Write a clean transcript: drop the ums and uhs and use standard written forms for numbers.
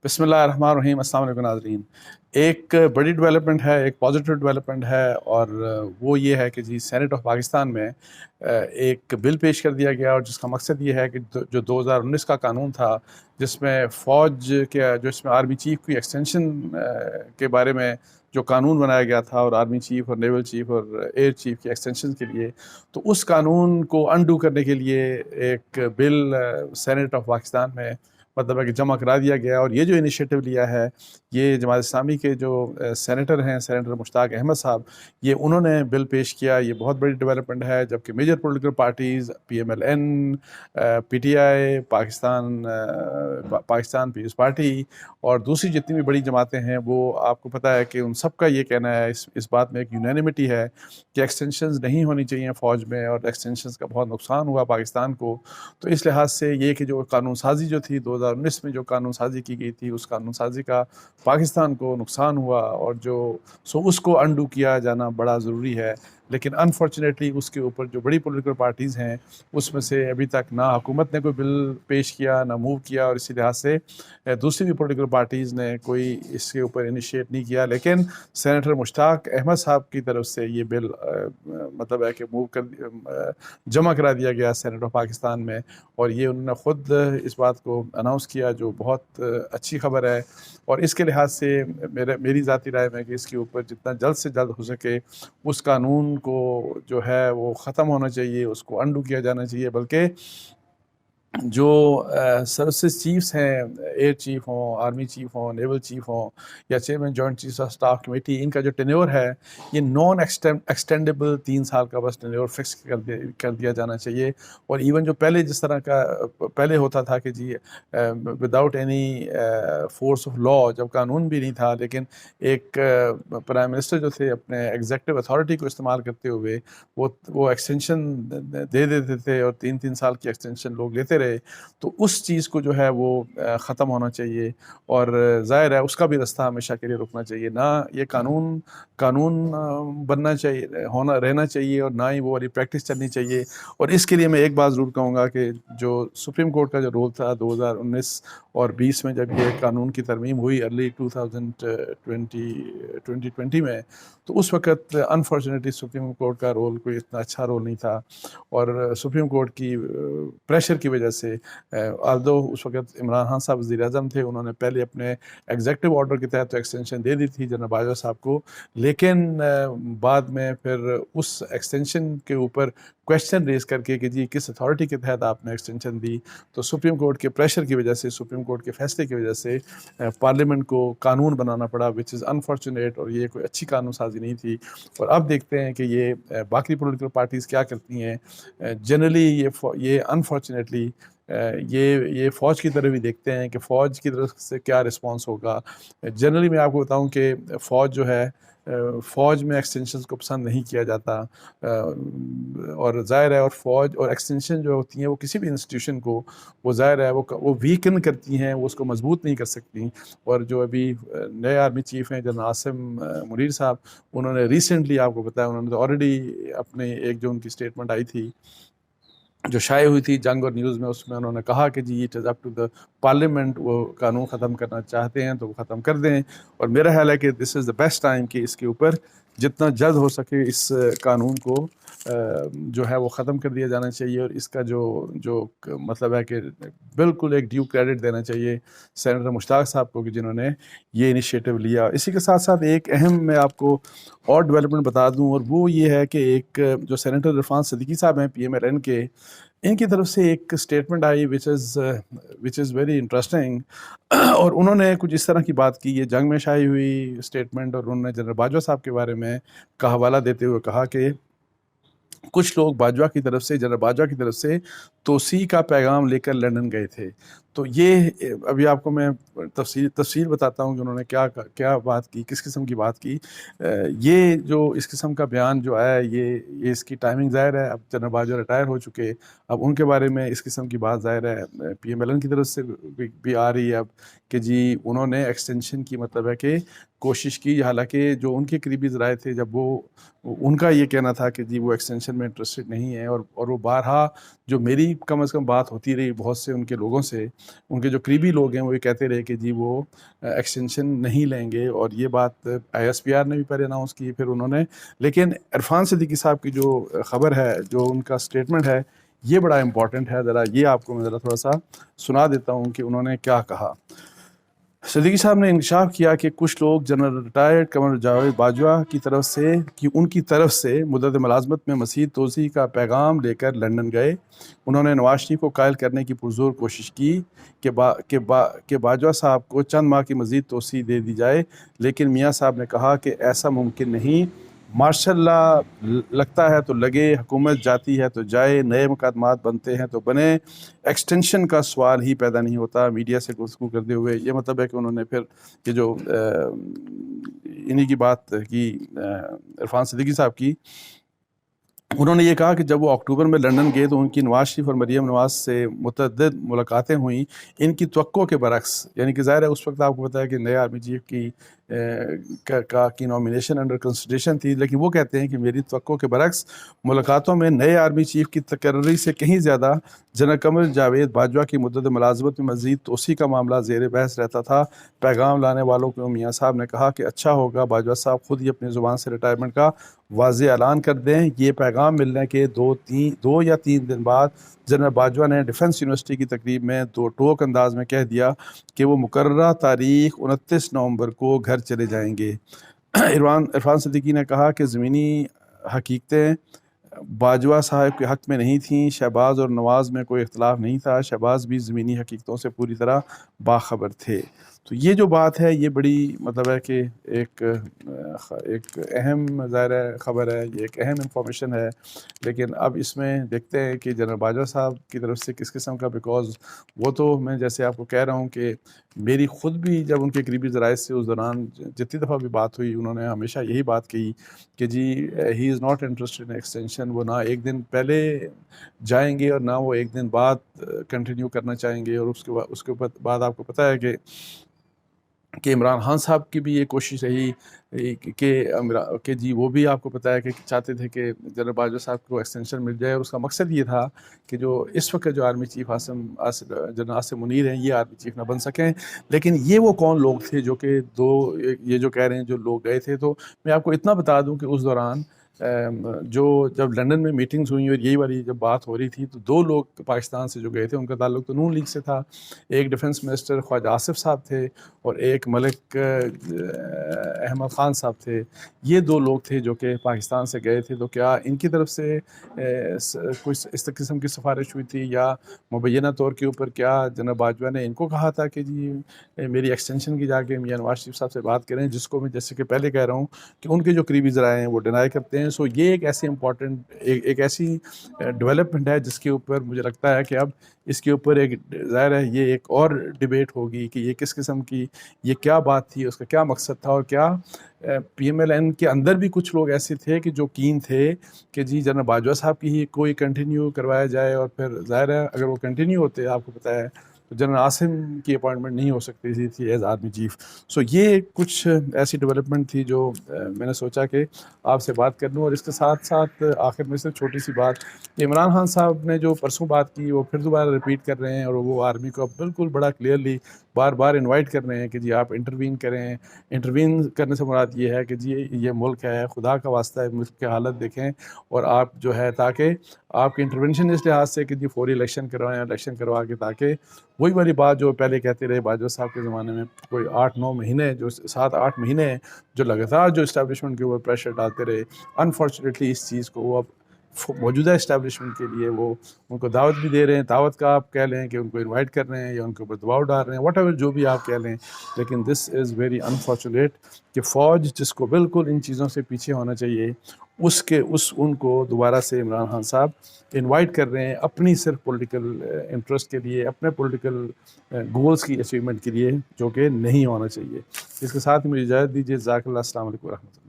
بسم اللہ الرحمن الرحیم۔ السلام علیکم ناظرین۔ ایک بڑی ڈیولپمنٹ ہے، ایک پازیٹیو ڈیولپمنٹ ہے، اور وہ یہ ہے کہ جی سینٹ آف پاکستان میں ایک بل پیش کر دیا گیا، اور جس کا مقصد یہ ہے کہ جو 2019 کا قانون تھا، جس میں فوج کے جو اس میں آرمی چیف کی ایکسٹینشن کے بارے میں جو قانون بنایا گیا تھا، اور آرمی چیف اور نیول چیف اور ایئر چیف کی ایکسٹینشن کے لیے، تو اس قانون کو انڈو کرنے کے لیے ایک بل سینٹ آف پاکستان میں مطلب ہے کہ جمع کرا دیا گیا۔ اور یہ جو انیشیٹو لیا ہے، یہ جماعت اسلامی کے جو سینیٹر ہیں، سینیٹر مشتاق احمد صاحب، یہ انہوں نے بل پیش کیا۔ یہ بہت بڑی ڈیولپمنٹ ہے، جبکہ major political parties P M L N, P T I, Pakistan Peoples Party اور دوسری جتنی بھی بڑی جماعتیں ہیں، وہ آپ کو پتہ ہے کہ ان سب کا یہ کہنا ہے، اس بات میں ایک یونینیمٹی ہے کہ ایکسٹینشنز نہیں ہونی چاہیے فوج میں، اور ایکسٹینشنز کا بہت نقصان ہوا پاکستان کو۔ تو اس لحاظ سے یہ کہ جو قانون سازی جو تھی 2019 میں جو قانون سازی کی گئی تھی، اس قانون سازی کا پاکستان کو نقصان ہوا، اور اس کو انڈو کیا جانا بڑا ضروری ہے۔ لیکن انفارچونیٹلی اس کے اوپر جو بڑی پولیٹیکل پارٹیز ہیں، اس میں سے ابھی تک نہ حکومت نے کوئی بل پیش کیا، نہ موو کیا، اور اسی لحاظ سے دوسری بھی پولیٹیکل پارٹیز نے کوئی اس کے اوپر انیشیٹ نہیں کیا۔ لیکن سینیٹر مشتاق احمد صاحب کی طرف سے یہ بل مطلب ہے کہ جمع کرا دیا گیا سینٹ آف پاکستان میں، اور یہ انہوں نے خود اس بات کو اناؤنس کیا، جو بہت اچھی خبر ہے۔ اور اس کے لحاظ سے میری ذاتی رائے میں کہ اس کے اوپر جتنا جلد سے جلد ہو سکے اس قانون کو جو ہے وہ ختم ہونا چاہیے، اس کو انڈو کیا جانا چاہیے، بلکہ جو سروسز چیفز ہیں، ایئر چیف ہوں، آرمی چیف ہوں، نیول چیف ہوں، یا chairman joint chief of staff committee, ان کا جو ٹینیور ہے یہ نان ایکسٹینڈیبل 3 سال کا بس ٹینیور فکس کر دیا جانا چاہیے۔ اور ایون جو پہلے جس طرح کا پہلے ہوتا تھا کہ جی without any force of law, جب قانون بھی نہیں تھا، لیکن ایک پرائم منسٹر جو تھے اپنے ایگزیکٹو اتھارٹی کو استعمال کرتے ہوئے وہ ایکسٹینشن دے دیتے تھے، اور 3 سال کی ایکسٹینشن لوگ لیتے رہے۔ تو اس چیز کو جو ہے وہ ختم ہونا چاہیے، اور ظاہر ہے اس کا بھی رستہ ہمیشہ کے لیے رکنا چاہیے۔ نہ یہ قانون بننا چاہیے، رہنا چاہیے، اور نہ ہی وہ والی پریکٹس چلنی چاہیے۔ اور اس کے لیے میں ایک بات ضرور کہوں گا کہ جو سپریم کورٹ کا جو رول تھا 2019 اور 20 میں، جب یہ قانون کی ترمیم ہوئی ارلی 2020 میں، تو اس وقت انفارچونیٹلی سپریم کورٹ کا رول کوئی اتنا اچھا رول نہیں تھا، اور سپریم کورٹ کی پریشر کی وجہ سے آلدو اس وقت عمران خان صاحب وزیر اعظم تھے، انہوں نے پہلے اپنے ایگزیکٹو آرڈر کے تحت ایکسٹینشن دے دی تھی جنرل باجوہ صاحب کو، لیکن بعد میں پھر اس ایکسٹینشن کے اوپر کویشچن ریز کر کے کہ جی کس اتھارٹی کے تحت آپ نے ایکسٹینشن دی، تو سپریم کورٹ کے پریشر کی وجہ سے، سپریم کورٹ کے فیصلے کی وجہ سے پارلیمنٹ کو قانون بنانا پڑا، وچ از انفارچونیٹ، اور یہ کوئی اچھی قانون سازی نہیں تھی۔ اور اب دیکھتے ہیں کہ یہ باقی پولیٹیکل پارٹیز کیا کرتی ہیں۔ جنرلی یہ انفارچونیٹلی یہ فوج کی طرف بھی دیکھتے ہیں کہ فوج کی طرف سے کیا رسپانس ہوگا۔ جنرلی میں آپ کو بتاؤں کہ فوج جو ہے، فوج میں ایکسٹینشنز کو پسند نہیں کیا جاتا، اور ظاہر ہے، اور فوج اور ایکسٹینشن جو ہوتی ہیں وہ کسی بھی انسٹیٹیوشن کو وہ ظاہر ہے وہ ویکن کرتی ہیں، وہ اس کو مضبوط نہیں کر سکتی۔ اور جو ابھی نئے آرمی چیف ہیں جنرل عاصم منیر صاحب، انہوں نے ریسنٹلی آپ کو بتایا، انہوں نے تو آلریڈی اپنے ایک جو ان کی اسٹیٹمنٹ آئی تھی جو شائع ہوئی تھی جنگ اور نیوز میں، اس میں انہوں نے کہا کہ جی it is up to the parliament, وہ قانون ختم کرنا چاہتے ہیں تو وہ ختم کر دیں۔ اور میرا خیال ہے کہ دس از دا بیسٹ ٹائم کہ اس کے اوپر جتنا جلد ہو سکے اس قانون کو جو ہے وہ ختم کر دیا جانا چاہیے، اور اس کا جو مطلب ہے کہ بالکل ایک ڈیو کریڈٹ دینا چاہیے سینیٹر مشتاق صاحب کو کہ جنہوں نے یہ انیشیٹو لیا۔ اسی کے ساتھ ساتھ ایک اہم میں آپ کو اور ڈیولپمنٹ بتا دوں، اور وہ یہ ہے کہ ایک جو سینیٹر عرفان صدیقی صاحب ہیں پی ایم ایل این کے، ان کی طرف سے ایک statement I which is very interesting, اور انہوں نے کچھ اس طرح کی بات کی، یہ جنگ میں شائع ہوئی اسٹیٹمنٹ، اور انہوں نے جنرل باجوہ صاحب کے بارے میں کا حوالہ دیتے ہوئے کہا کہ کچھ لوگ باجوہ کی طرف سے، جنرل باجوہ کی طرف سے توسیع کا پیغام لے کر لندن گئے تھے۔ تو یہ ابھی آپ کو میں تفصیل بتاتا ہوں کہ انہوں نے کیا بات کی، کس قسم کی بات کی۔ یہ جو اس قسم کا بیان جو آیا ہے، یہ اس کی ٹائمنگ ظاہر ہے، اب جنرل باجوہ ریٹائر ہو چکے، اب ان کے بارے میں اس قسم کی بات ظاہر ہے پی ایم ایل این کی طرف سے بھی آ رہی ہے اب کہ جی انہوں نے ایکسٹینشن کی مطلب ہے کہ کوشش کی، حالانکہ جو ان کے قریبی ذرائع تھے، جب ان کا یہ کہنا تھا کہ جی وہ ایکسٹینشن میں انٹرسٹڈ نہیں ہے، اور وہ بارہا جو میری کم از کم بات ہوتی رہی بہت سے ان کے لوگوں سے، ان کے جو قریبی لوگ ہیں وہ یہ کہتے رہے کہ جی وہ ایکسٹینشن نہیں لیں گے، اور یہ بات ISPR نے بھی پہلے اناؤنس کی، پھر انہوں نے، لیکن عرفان صدیقی صاحب کی جو خبر ہے، جو ان کا اسٹیٹمنٹ ہے، یہ بڑا امپورٹنٹ ہے. ذرا یہ آپ کو میں ذرا تھوڑا سا سنا دیتا ہوں کہ انہوں نے کیا کہا. صدیقی صاحب نے انکشاف کیا کہ کچھ لوگ جنرل ریٹائرڈ قمر جاوید باجوہ کی طرف سے مدت ملازمت میں مزید توسیع کا پیغام لے کر لندن گئے. انہوں نے نواز شریف کو قائل کرنے کی پرزور کوشش کی کہ باجوہ صاحب کو چند ماہ کی مزید توسیع دے دی جائے، لیکن میاں صاحب نے کہا کہ ایسا ممکن نہیں. ماشاء اللہ لگتا ہے تو لگے، حکومت جاتی ہے تو جائے، نئے مقدمات بنتے ہیں تو بنے، ایکسٹینشن کا سوال ہی پیدا نہیں ہوتا. میڈیا سے گفتگو کرتے ہوئے یہ مطلب ہے کہ انہوں نے پھر یہ جو انہی کی بات کی عرفان صدیقی صاحب کی، انہوں نے یہ کہا کہ جب وہ اکتوبر میں لندن گئے تو ان کی نواز شریف اور مریم نواز سے متعدد ملاقاتیں ہوئیں ان کی توقع کے برعکس. یعنی کہ ظاہر ہے اس وقت آپ کو پتہ ہے کہ نئے آرمی چیف کی نامینیشن انڈر کنسیڈریشن تھی، لیکن وہ کہتے ہیں کہ میری توقع کے برعکس ملاقاتوں میں نئے آرمی چیف کی تقرری سے کہیں زیادہ جنرل قمر جاوید باجوہ کی مدت ملازمت میں مزید توسیع کا معاملہ زیر بحث رہتا تھا. پیغام لانے والوں کو میاں صاحب نے کہا کہ اچھا ہوگا باجوہ صاحب خود ہی اپنی زبان سے ریٹائرمنٹ کا واضح اعلان کر دیں. یہ پیغام ملنے کے 2 یا 3 دن بعد جنرل باجوہ نے ڈیفنس یونیورسٹی کی تقریب میں ٹوک انداز میں کہہ دیا کہ وہ مقررہ تاریخ 29 نومبر کو گھر چلے جائیں گے. عرفان صدیقی نے کہا کہ زمینی حقیقتیں باجوہ صاحب کے حق میں نہیں تھیں. شہباز اور نواز میں کوئی اختلاف نہیں تھا، شہباز بھی زمینی حقیقتوں سے پوری طرح باخبر تھے. تو یہ جو بات ہے یہ بڑی مطلب ہے کہ ایک اہم ظاہر خبر ہے، یہ ایک اہم انفارمیشن ہے. لیکن اب اس میں دیکھتے ہیں کہ جنرل باجوہ صاحب کی طرف سے کس قسم کا، بیکاز وہ تو میں جیسے آپ کو کہہ رہا ہوں کہ میری خود بھی جب ان کے قریبی ذرائع سے اس دوران جتنی دفعہ بھی بات ہوئی، انہوں نے ہمیشہ یہی بات کہی کہ جی he is not interested in extension. وہ نہ ایک دن پہلے جائیں گے اور نہ وہ ایک دن بعد کنٹینیو کرنا چاہیں گے. اور اس کے بعد آپ کو پتہ ہے کہ عمران خان صاحب کی بھی یہ کوشش رہی کہ جی وہ بھی آپ کو پتہ ہے کہ چاہتے تھے کہ جنرل باجوہ صاحب کو ایکسٹینشن مل جائے، اور اس کا مقصد یہ تھا کہ جو اس وقت جو army chief general Asim Munir ہیں یہ آرمی چیف نہ بن سکیں. لیکن یہ وہ کون لوگ تھے جو کہ یہ جو کہہ رہے ہیں جو لوگ گئے تھے. تو میں آپ کو اتنا بتا دوں کہ اس دوران جب لندن میں میٹنگز ہوئیں اور یہی والی جب بات ہو رہی تھی تو 2 لوگ پاکستان سے جو گئے تھے ان کا تعلق تو نون لیگ سے تھا. ایک ڈیفنس منسٹر خواجہ آصف صاحب تھے اور ایک ملک احمد خان صاحب تھے. یہ 2 لوگ تھے جو کہ پاکستان سے گئے تھے. تو کیا ان کی طرف سے کوئی اس قسم کی سفارش ہوئی تھی، یا مبینہ طور کے اوپر کیا جنرل باجوہ نے ان کو کہا تھا کہ جی میری ایکسٹینشن کی جا کے میاں نواز شریف صاحب سے بات کریں، جس کو میں جیسے کہ پہلے کہہ رہا ہوں کہ ان کے جو قریبی ذرائع ہیں وہ ڈینائی کرتے ہیں. سو یہ ایک ایسی امپورٹنٹ ایک ایسی ڈیولپمنٹ ہے جس کے اوپر مجھے لگتا ہے کہ اب اس کے اوپر ایک ظاہر ہے یہ ایک اور ڈیبیٹ ہوگی کہ یہ کس قسم کی، یہ کیا بات تھی، اس کا کیا مقصد تھا، اور کیا PMLN کے اندر بھی کچھ لوگ ایسے تھے کہ جو کین تھے کہ جی جنرل باجوہ صاحب کی ہی کوئی کنٹینیو کروایا جائے. اور پھر ظاہر ہے اگر وہ کنٹینیو ہوتے آپ کو پتہ ہے تو جنرل عاصم کی اپوائنٹمنٹ نہیں ہو سکتی تھی ایز آرمی چیف. سو یہ کچھ ایسی ڈیولپمنٹ تھی جو میں نے سوچا کہ آپ سے بات کر لوں. اور اس کے ساتھ ساتھ آخر میں سے چھوٹی سی بات، عمران خان صاحب نے جو پرسوں بات کی وہ پھر دوبارہ ریپیٹ کر رہے ہیں، اور وہ آرمی کو بالکل بڑا کلیئرلی بار بار انوائٹ کر رہے ہیں کہ جی آپ انٹروین کریں. انٹروین کرنے سے مراد یہ ہے کہ جی یہ ملک ہے، خدا کا واسطہ ہے ملک کی حالت دیکھیں، اور آپ جو ہے تاکہ آپ کے انٹروینشن اس لحاظ سے کہ جی فوری الیکشن کروائیں، الیکشن کروا کے تاکہ وہی والی بات جو پہلے کہتے رہے باجوہ صاحب کے زمانے میں کوئی 8-9 مہینے، جو 7-8 مہینے جو لگاتار جو اسٹیبلشمنٹ کے اوپر پریشر ڈالتے رہے. انفارچونیٹلی اس چیز کو وہ اب موجودہ اسٹیبلشمنٹ کے لیے وہ ان کو دعوت بھی دے رہے ہیں. دعوت کا آپ کہہ لیں کہ ان کو انوائٹ کر رہے ہیں یا ان کے اوپر دباؤ ڈال رہے ہیں، واٹ ایور جو بھی آپ کہہ لیں. لیکن دس از ویری انفارچونیٹ کہ فوج جس کو بالکل ان چیزوں سے پیچھے ہونا چاہیے ان کو دوبارہ سے عمران خان صاحب انوائٹ کر رہے ہیں اپنی صرف پولیٹیکل انٹرسٹ کے لیے، اپنے پولیٹیکل گولز کی اچیومنٹ کے لیے، جو کہ نہیں ہونا چاہیے. اس کے ساتھ مجھے اجازت دیجیے. جزاک اللہ. السلام علیکم ورحمۃ اللہ.